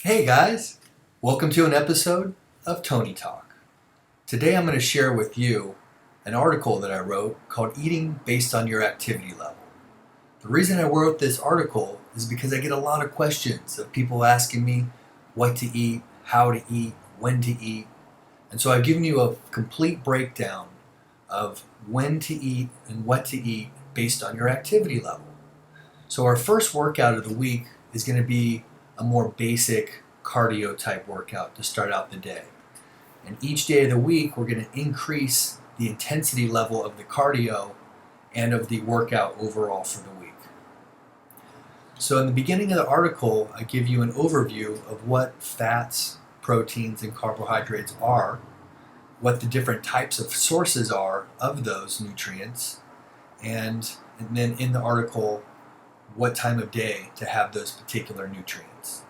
Hey guys, welcome to an episode of Tony Talk. Today I'm going to share with you an article that I wrote called Eating Based on Your Activity Level. The reason I wrote this article is because I get a lot of questions of people asking me what to eat, how to eat, when to eat. And so I've given you a complete breakdown of when to eat and what to eat based on your activity level. So our first workout of the week is going to be a more basic cardio type workout to start out the day. And each day of the week, we're going to increase the intensity level of the cardio and of the workout overall for the week. So in the beginning of the article, I give you an overview of what fats, proteins, and carbohydrates are, what the different types of sources are of those nutrients, and then in the article, what time of day to have those particular nutrients.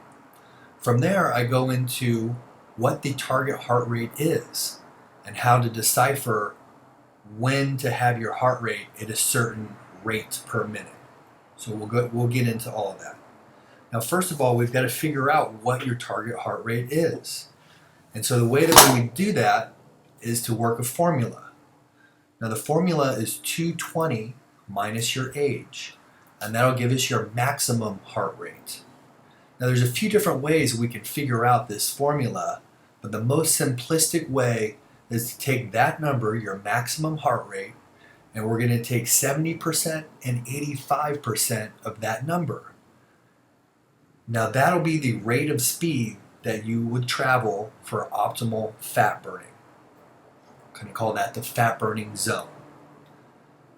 From there, I go into what the target heart rate is and how to decipher when to have your heart rate at a certain rate per minute. So we'll get into all of that. Now, first of all, we've got to figure out what your target heart rate is. And so the way that we do that is to work a formula. Now, the formula is 220 minus your age. And that'll give us your maximum heart rate. Now there's a few different ways we can figure out this formula, but the most simplistic way is to take that number, your maximum heart rate, and we're going to take 70% and 85% of that number. Now that'll be the rate of speed that you would travel for optimal fat burning. I'm going to call that the fat burning zone.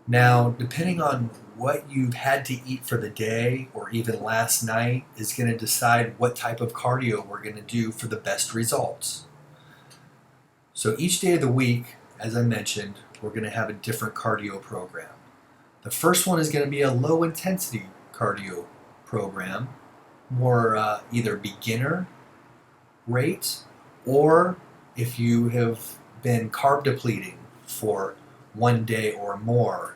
Now, depending on what you've had to eat for the day or even last night is going to decide what type of cardio we're going to do for the best results. So each day of the week, as I mentioned, we're going to have a different cardio program. The first one is going to be a low intensity cardio program, more either beginner rate, or if you have been carb depleting for one day or more,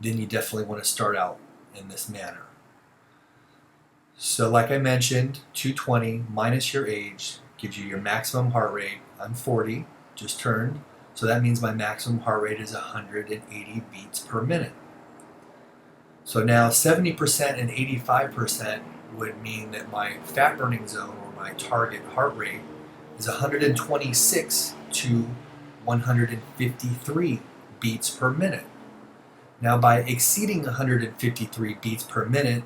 then you definitely want to start out in this manner. So like I mentioned, 220 minus your age gives you your maximum heart rate. I'm 40, just turned, so that means my maximum heart rate is 180 beats per minute. So now 70% and 85% would mean that my fat burning zone, or my target heart rate, is 126 to 153 beats per minute. Now, by exceeding 153 beats per minute,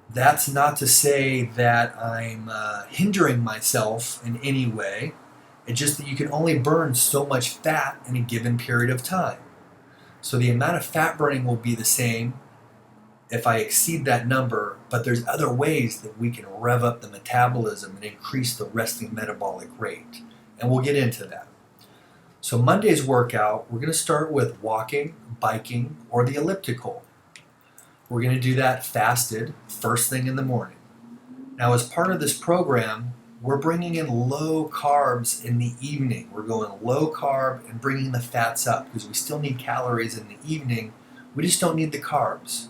that's not to say that I'm hindering myself in any way. It's just that you can only burn so much fat in a given period of time. So the amount of fat burning will be the same if I exceed that number, but there's other ways that we can rev up the metabolism and increase the resting metabolic rate. And we'll get into that. So Monday's workout, we're going to start with walking, biking, or the elliptical. We're going to do that fasted, first thing in the morning. Now as part of this program, we're bringing in low carbs in the evening. We're going low carb and bringing the fats up because we still need calories in the evening. We just don't need the carbs.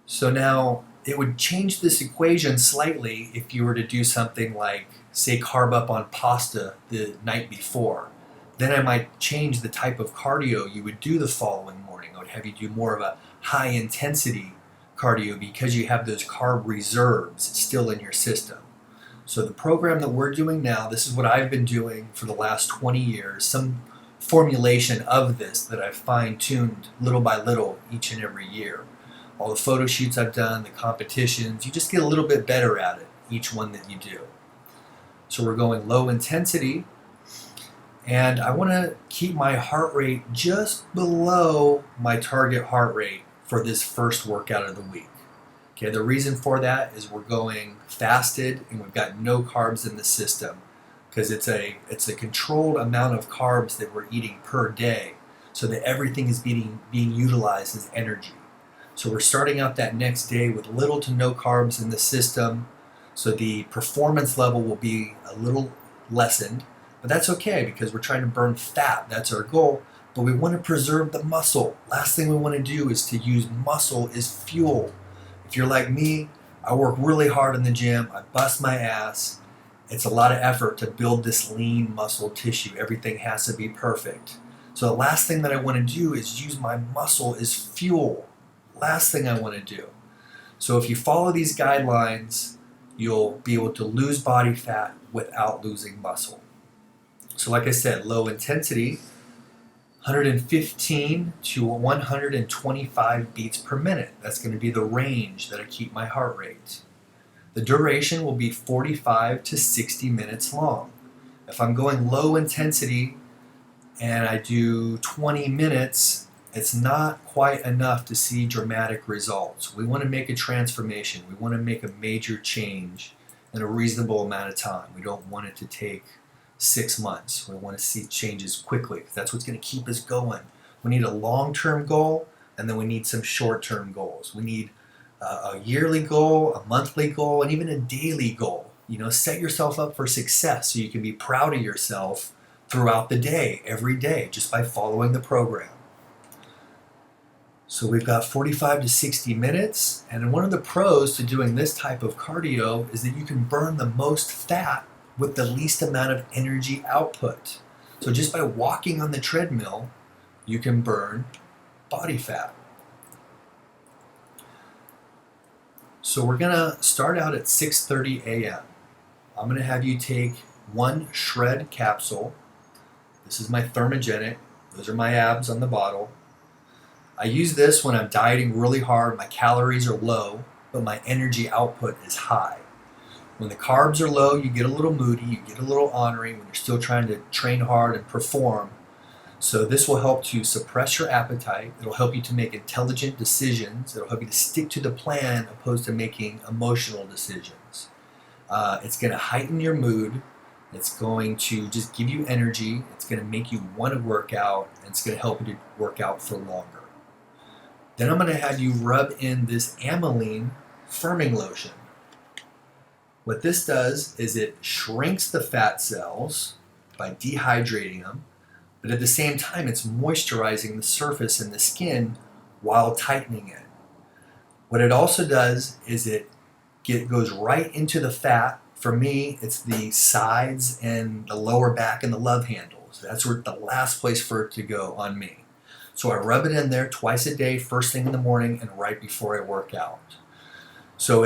So now it would change this equation slightly if you were to do something like, say, carb up on pasta the night before. Then I might change the type of cardio you would do the following morning. I would have you do more of a high intensity cardio because you have those carb reserves still in your system. So the program that we're doing now, this is what I've been doing for the last 20 years, some formulation of this that I've fine-tuned little by little each and every year. All the photo shoots I've done, the competitions, you just get a little bit better at it, each one that you do. So we're going low intensity, and I want to keep my heart rate just below my target heart rate for this first workout of the week. Okay, the reason for that is we're going fasted and we've got no carbs in the system because it's a controlled amount of carbs that we're eating per day so that everything is being utilized as energy. So we're starting out that next day with little to no carbs in the system, so the performance level will be a little lessened. But that's okay because we're trying to burn fat. That's our goal. But we want to preserve the muscle. Last thing we want to do is to use muscle as fuel. If you're like me, I work really hard in the gym. I bust my ass. It's a lot of effort to build this lean muscle tissue. Everything has to be perfect. So the last thing that I want to do is use my muscle as fuel. Last thing I want to do. So if you follow these guidelines, you'll be able to lose body fat without losing muscle. So like I said, low intensity, 115 to 125 beats per minute. That's going to be the range that I keep my heart rate. The duration will be 45 to 60 minutes long. If I'm going low intensity and I do 20 minutes, it's not quite enough to see dramatic results. We want to make a transformation. We want to make a major change in a reasonable amount of time. We don't want it to take 6 months. We want to see changes quickly. That's what's going to keep us going. We need a long-term goal, and then we need some short-term goals. We need a yearly goal, a monthly goal, and even a daily goal. Set yourself up for success so you can be proud of yourself throughout the day, every day, just by following the program. So we've got 45 to 60 minutes, and one of the pros to doing this type of cardio is that you can burn the most fat with the least amount of energy output. So just by walking on the treadmill, you can burn body fat. So we're gonna start out at 6:30 a.m. I'm gonna have you take one shred capsule. This is my thermogenic. Those are my abs on the bottle. I use this when I'm dieting really hard. My calories are low, but my energy output is high. When the carbs are low, you get a little moody, you get a little ornery when you're still trying to train hard and perform. So this will help to suppress your appetite. It'll help you to make intelligent decisions. It'll help you to stick to the plan opposed to making emotional decisions. It's going to heighten your mood. It's going to just give you energy. It's going to make you want to work out. And it's going to help you to work out for longer. Then I'm going to have you rub in this aniline firming lotion. What this does is it shrinks the fat cells by dehydrating them, but at the same time it's moisturizing the surface and the skin while tightening it. What it also does is it goes right into the fat. For me, it's the sides and the lower back and the love handles. That's where the last place for it to go on me. So I rub it in there twice a day, first thing in the morning and right before I work out. So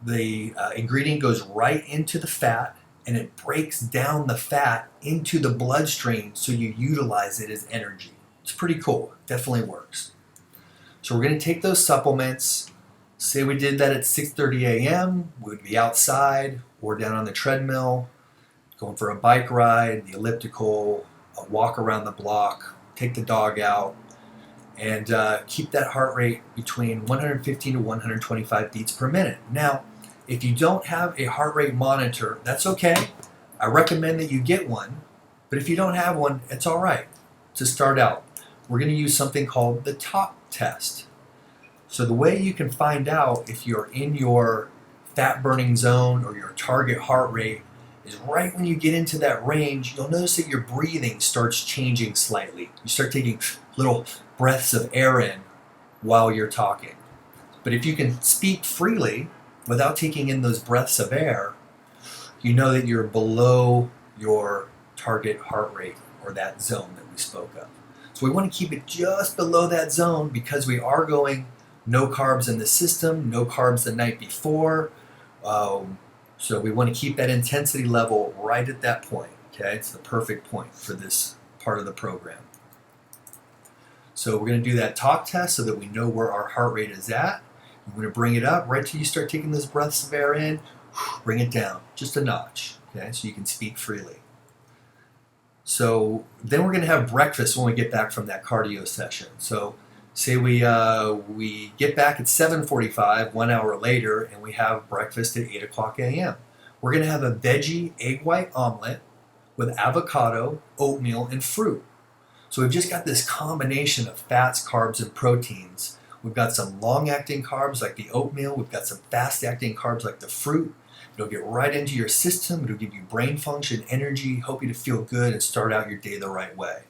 the ingredient goes right into the fat, and it breaks down the fat into the bloodstream so you utilize it as energy. It's pretty cool. It definitely works. So we're going to take those supplements. Say we did that at 6:30 a.m. We would be outside or down on the treadmill, going for a bike ride, the elliptical, a walk around the block, take the dog out, and keep that heart rate between 115 to 125 beats per minute. Now, if you don't have a heart rate monitor, that's okay. I recommend that you get one, but if you don't have one, it's all right. To start out, we're going to use something called the talk test. So the way you can find out if you're in your fat burning zone or your target heart rate is right when you get into that range. You'll notice that your breathing starts changing slightly. You start taking little breaths of air in while you're talking. But if you can speak freely without taking in those breaths of air, you know that you're below your target heart rate or that zone that we spoke of. So we want to keep it just below that zone because we are going no carbs in the system, no carbs the night before. So we want to keep that intensity level right at that point. Okay, it's the perfect point for this part of the program. So we're going to do that talk test so that we know where our heart rate is at. We're going to bring it up right till you start taking those breaths of air in. Bring it down just a notch, okay, so you can speak freely. So then we're going to have breakfast when we get back from that cardio session. So say we get back at 7:45, 1 hour later, and we have breakfast at 8 o'clock a.m. We're going to have a veggie egg white omelet with avocado, oatmeal, and fruit. So we've just got this combination of fats, carbs, and proteins. We've got some long-acting carbs like the oatmeal. We've got some fast-acting carbs like the fruit. It'll get right into your system. It'll give you brain function, energy, help you to feel good, and start out your day the right way.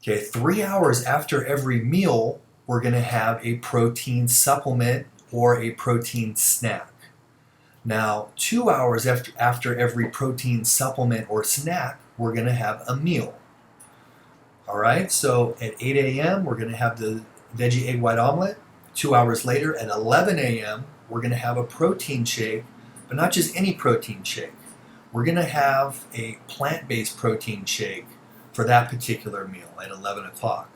Okay, 3 hours after every meal, we're going to have a protein supplement or a protein snack. Now, 2 hours after every protein supplement or snack, we're going to have a meal. All right, so at 8 a.m., we're going to have the veggie egg white omelet. 2 hours later, at 11 a.m., we're going to have a protein shake, but not just any protein shake. We're going to have a plant-based protein shake for that particular meal at 11 o'clock.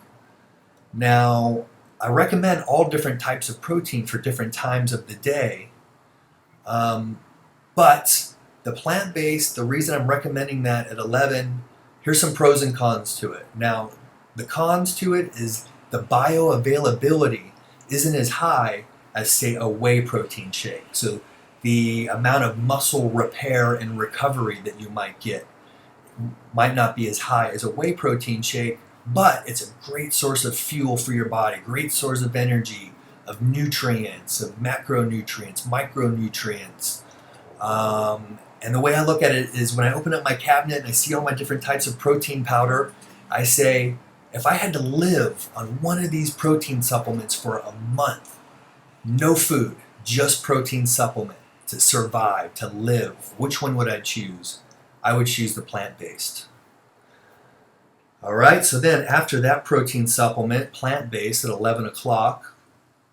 Now, I recommend all different types of protein for different times of the day, but the plant-based, the reason I'm recommending that at 11, here's some pros and cons to it. Now, the cons to it is the bioavailability isn't as high as, say, a whey protein shake. So the amount of muscle repair and recovery that you might get might not be as high as a whey protein shake, but it's a great source of fuel for your body, great source of energy, of nutrients, of macronutrients, micronutrients. And the way I look at it is when I open up my cabinet and I see all my different types of protein powder, I say, if I had to live on one of these protein supplements for a month, no food, just protein supplement to survive, to live, which one would I choose? I would choose the plant-based. All right, so then after that protein supplement, plant-based at 11 o'clock,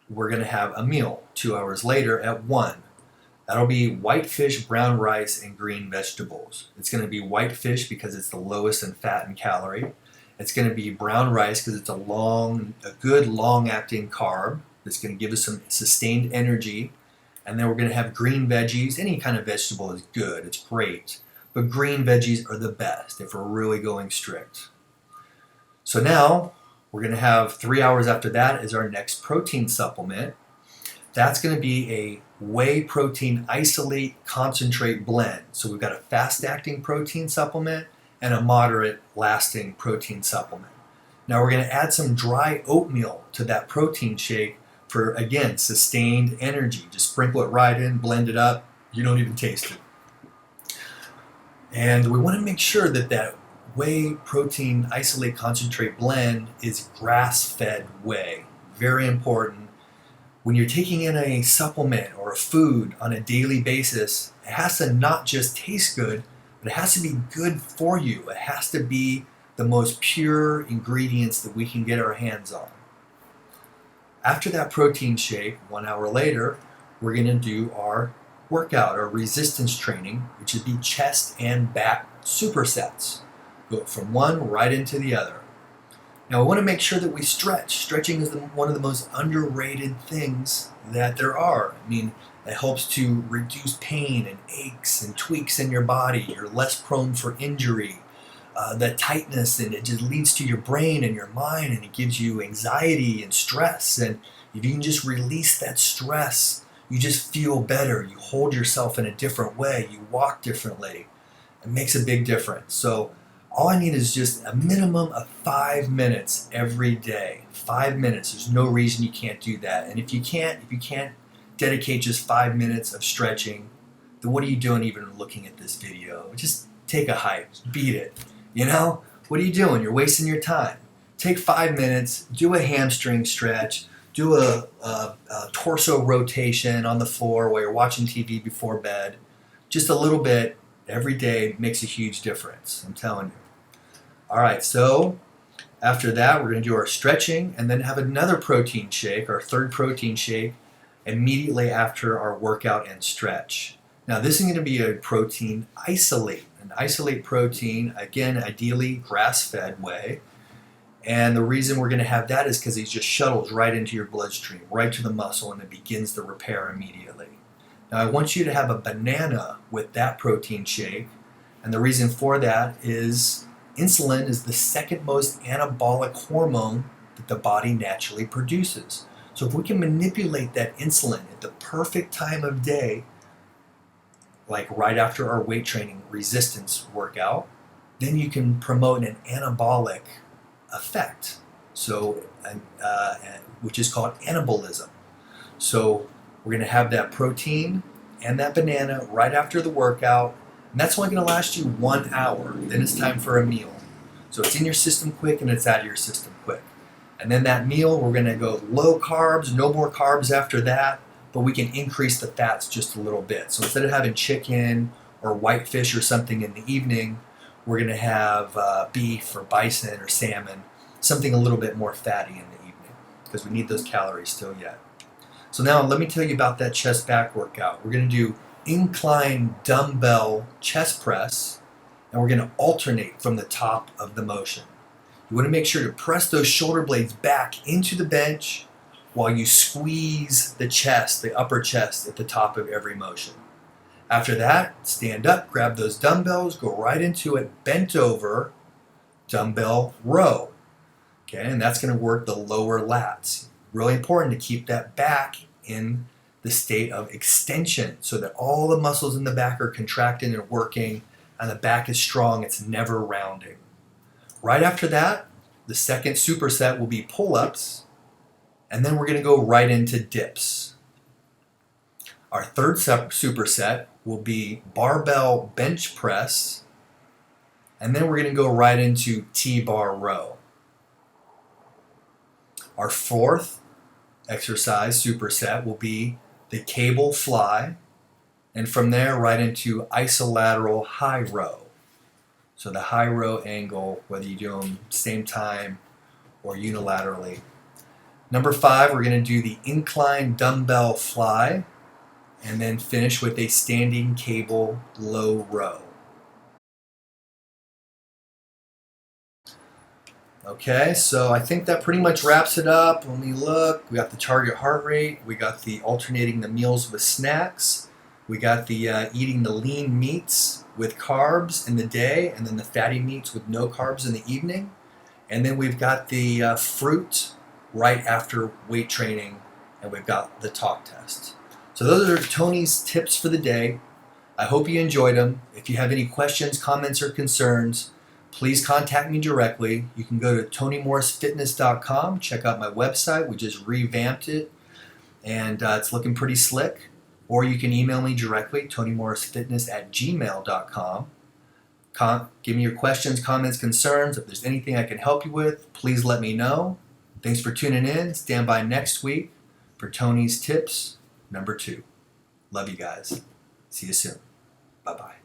we're going to have a meal 2 hours later at 1. That'll be white fish, brown rice, and green vegetables. It's going to be white fish because it's the lowest in fat and calorie. It's going to be brown rice because it's a good long-acting carb that's going to give us some sustained energy. And then we're going to have green veggies. Any kind of vegetable is good. It's great. But green veggies are the best if we're really going strict. So now we're going to have 3 hours after that is our next protein supplement. That's going to be a whey protein isolate concentrate blend. So we've got a fast-acting protein supplement and a moderate-lasting protein supplement. Now we're going to add some dry oatmeal to that protein shake for, again, sustained energy. Just sprinkle it right in, blend it up. You don't even taste it. And we want to make sure that that whey protein isolate concentrate blend is grass-fed whey. Very important. When you're taking in a supplement or a food on a daily basis, it has to not just taste good, but it has to be good for you. It has to be the most pure ingredients that we can get our hands on. After that protein shake, 1 hour later, we're going to do our workout, our resistance training, which would be chest and back supersets. Go from one right into the other. Now, we want to make sure that we stretch. Stretching is one of the most underrated things that there are. I mean, it helps to reduce pain and aches and tweaks in your body. You're less prone for injury. That tightness, and it just leads to your brain and your mind, and it gives you anxiety and stress. And if you can just release that stress, you just feel better. You hold yourself in a different way. You walk differently. It makes a big difference. So all I need is just a minimum of 5 minutes every day. 5 minutes. There's no reason you can't do that. And if you can't dedicate just 5 minutes of stretching, then what are you doing even looking at this video? Just take a hike. Beat it. You know? What are you doing? You're wasting your time. Take 5 minutes. Do a hamstring stretch. Do a torso rotation on the floor while you're watching TV before bed. Just a little bit every day makes a huge difference. I'm telling you. All right, so after that, we're going to do our stretching and then have another protein shake, our third protein shake, immediately after our workout and stretch. Now, this is going to be a protein isolate. An isolate protein, again, ideally grass-fed whey. And the reason we're going to have that is because it just shuttles right into your bloodstream, right to the muscle, and it begins the repair immediately. Now, I want you to have a banana with that protein shake. And the reason for that is insulin is the second most anabolic hormone that the body naturally produces. So if we can manipulate that insulin at the perfect time of day, like right after our weight training resistance workout, then you can promote an anabolic effect, so which is called anabolism. So we're going to have that protein and that banana right after the workout, and that's only going to last you 1 hour. Then it's time for a meal. So it's in your system quick and it's out of your system quick. And then that meal, we're going to go low carbs, no more carbs after that. but we can increase the fats just a little bit. So instead of having chicken or whitefish or something in the evening, we're going to have beef or bison or salmon, something a little bit more fatty in the evening because we need those calories still yet. So now let me tell you about that chest back workout. We're going to do incline dumbbell chest press, and we're going to alternate from the top of the motion. You want to make sure to press those shoulder blades back into the bench while you squeeze the chest, the upper chest, at the top of every motion. After that, stand up, grab those dumbbells, go right into it, bent over, dumbbell row. Okay, and that's going to work the lower lats. Really important to keep that back in the state of extension so that all the muscles in the back are contracting and working, and the back is strong, it's never rounding. Right after that, the second superset will be pull-ups, and then we're going to go right into dips. Our third superset will be barbell bench press, and then we're going to go right into T-bar row. Our fourth exercise superset will be the cable fly, and from there right into isolateral high row. So the high row angle, whether you do them same time or unilaterally. Number 5, we're going to do the incline dumbbell fly, and then finish with a standing cable low row. Okay, so I think that pretty much wraps it up. Let me look. We got the target heart rate. We got the alternating the meals with snacks. We got the eating the lean meats with carbs in the day, and then the fatty meats with no carbs in the evening. And then we've got the fruit right after weight training, and we've got the talk test. So those are Tony's tips for the day. I hope you enjoyed them. If you have any questions, comments, or concerns, please contact me directly. You can go to TonyMorrisFitness.com, check out my website. We just revamped it, and it's looking pretty slick. Or you can email me directly, TonyMorrisFitness@gmail.com. Give me your questions, comments, concerns. If there's anything I can help you with, please let me know. Thanks for tuning in. Stand by next week for Tony's Tips number 2. Love you guys. See you soon. Bye-bye.